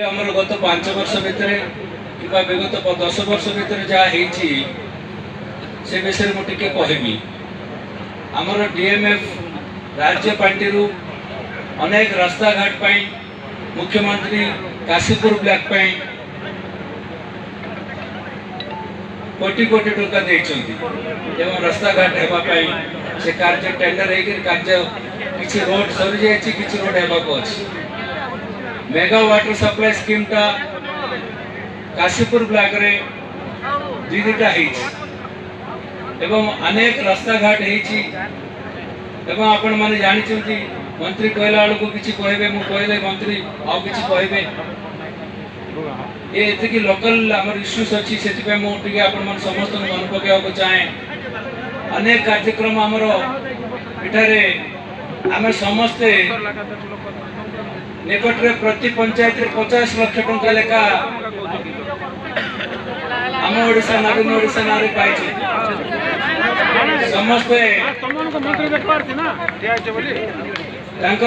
आमर गत 5 वर्ष भितर कि विगत 10 वर्ष भितर जहाँ से विषय मुझे कहमी आमर डीएमएफ राज्य पार्टी अनेक रास्ता घाट मुख्यमंत्री काशीपुर ब्लॉक कोटी कोटी टंका देते रास्ता घाट होगापाई से कार्य टेंडर कार्य किसी रोड सरी जाए किसी रोड होगा मेगा वाटर सप्लाई स्कीम टा काशीपुर ब्लॉक रे दीटा अनेक रास्ता घाट आपण मैंने जानी मंत्री कहला बेलू किसी कहे मुझे मंत्री आउ कि कहे ये लोकल आम इश्यूज अच्छी से समस्त मन पकड़ा चाहे अनेक कार्यक्रम आमर इठारे आम समस्ते निकट रे प्रति पंचायत 50 लाख टंका लेखा आम ओडिशा नवीन ओडिशा नारे पाई समस्ते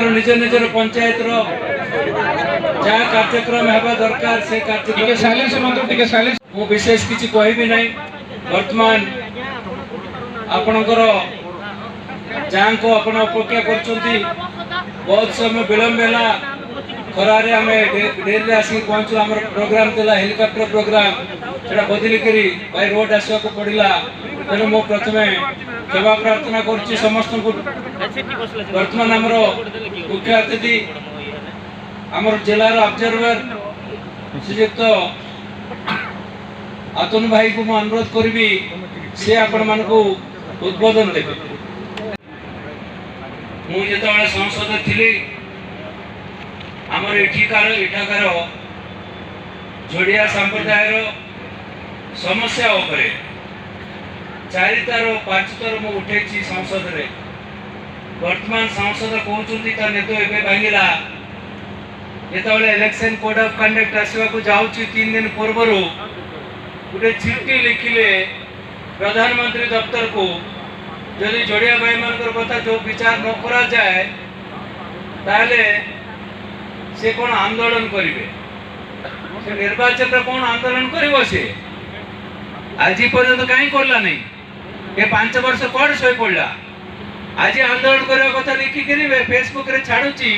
निज निजर पंचायत जहाँ कार्यक्रम हेबा दरकार से कार्यक्रम मु विशेष किसी कहबी नहीं वर्तमान आपणकर जहाँ को आपण अपेक्षा कर बहुत समय विलंब है खरारे आम डेरी आसिक पहुँचू आम प्रोग्राम था हेलिकॉप्टर प्रोग्राम से बदलिक भाई रोड आसवा पड़ा तेणु मु प्रथम क्षमा प्रार्थना कर समस्त वर्तमान आमर मुख्य अतिथि आमर जिलार ऑब्जर्वर श्रीयुक्त अतुल भाई को मुझे अनुरोध करी से आपण मान उद्बोधन देवे मुझे संसद थी आमर इठाकार जोड़िया संप्रदाय समस्या उपरे 4 थर 5 थर मु उठे संसद रे वर्तमान सांसद कहते नेत ए भांगला जो इलेक्शन कोड ऑफ कंडक्ट आसवा जाऊँ 3 दिन पूर्व गोटे चिट्ठी लिखिले प्रधानमंत्री दफ्तर को जदि जोड़िया भाई मान कथा जो विचार न करा जाए ताले से कौन आंदोलन करेंगे से निर्वाचन कौन आंदोलन कर से आज पर्यंत कहीं करला नहीं ये 5 वर्ष कौन शो पड़ा आज आंदोलन करने कथा लिखिक फेसबुक रे छाड़ुची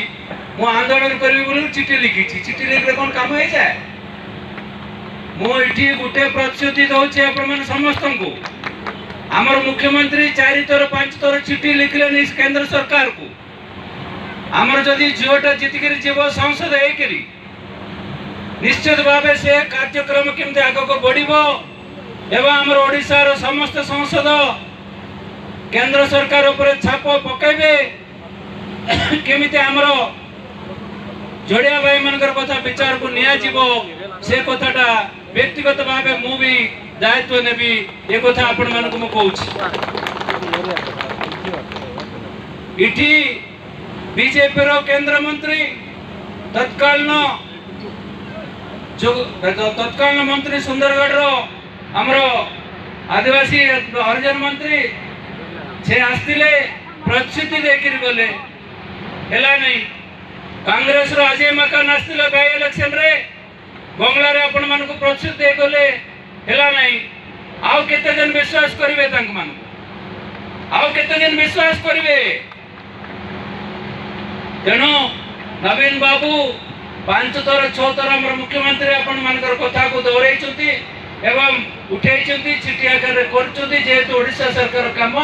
मु आंदोलन करी बोली चिट्ठी लिखी चिट्ठी लिखले कौन काम हो जाए मुझे गोटे प्रतिश्रुति दूसरी आपण समस्त को आमर मुख्यमंत्री 4 थर 5 थर चिट्ठी लिखले नहीं केंद्र सरकार को आमर जदि झीटा जीतिक जीव संसद होकरी निश्चित भाव से कार्यक्रम केमती आग को बढ़ो एवं आमर ओडिशार समस्त संसद केंद्र सरकार उपर छाप पकेबे केमिति आमर जोड़िया भाई मान कथा विचार को निया जीवो से कथाटा व्यक्तिगत भाव मु भी दायित्व नेबी ये कथा आपण मान को कहूँ इठी बीजेपी रो केंद्र मंत्री तत्कालीन मंत्री सुंदरगढ़ रो हमरो आदिवासी हरिजन मंत्री से आसतिले प्रतिश्रुति देकर गले हेला नहीं कांग्रेस रो अजय मकान आसतिले बाय इलेक्शन रे बंगला रे आपण मान को प्रतिश्रुति दे गले हेला नहीं आउ केते जन विश्वास करिवे तांक मान आउ केते जन विश्वास करिवे तेणु नवीन बाबू 5 थर 6 थर आम मुख्यमंत्री आपण मान कथा को दोहराई एवं उठे चिठी आकार जेहेतु ओडिशा सरकार कम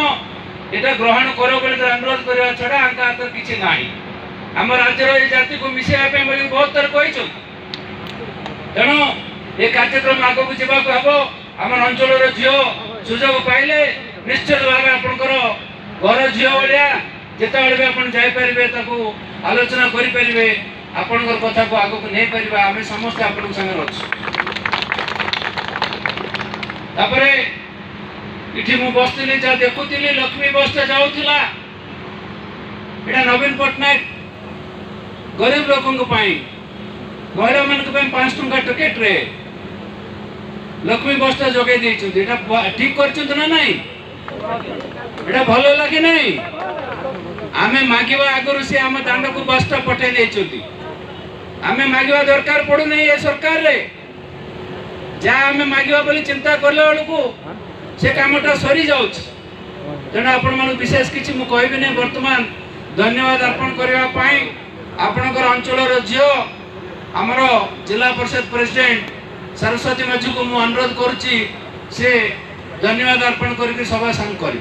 यहाँ ग्रहण कर अनुरोध करने छड़ा आंका हाथ किसी ना आम राज्यर जाति को मिसेवाई बहुत थर कही तेणु ये कार्यक्रम आग को जावाक हम आम अंचल झील सुजोग पाइले निश्चित भाव आपंकर घर झील भाया जिते भी आप जापारे आलोचना करें आपण कथा को आग को नहीं पार आम समस्त आपण संगे अच्छे इठी मु बसती जहाँ देखुली लक्ष्मी बस जाऊला यहाँ नवीन पट्टनायक गरीब लोकों महिला मान 5 टंका टिकेट रे लक्ष्मी बसटा जगे ठीक कर ना नहीं एटा भल लगे नहीं आमे मागिबा आगरु से आम दांड को बसटा पठे देछुती आमे मागिबा दरकार पड़ू नहीं ये सरकार रे जा आमे मागिबा बोली चिंता करले बेलू से कामटा सरी जाउछ तेणु आपण मन विशेष किछि मु कहबि नै वर्तमान धन्यवाद अर्पण करबा पई आपणकर अंचल झील आमर जिला परिषद प्रेसिडेंट सरस्वती मज्जी को मु अनुरोध करुच्ची से धन्यवाद अर्पण करके सभा सांग कर।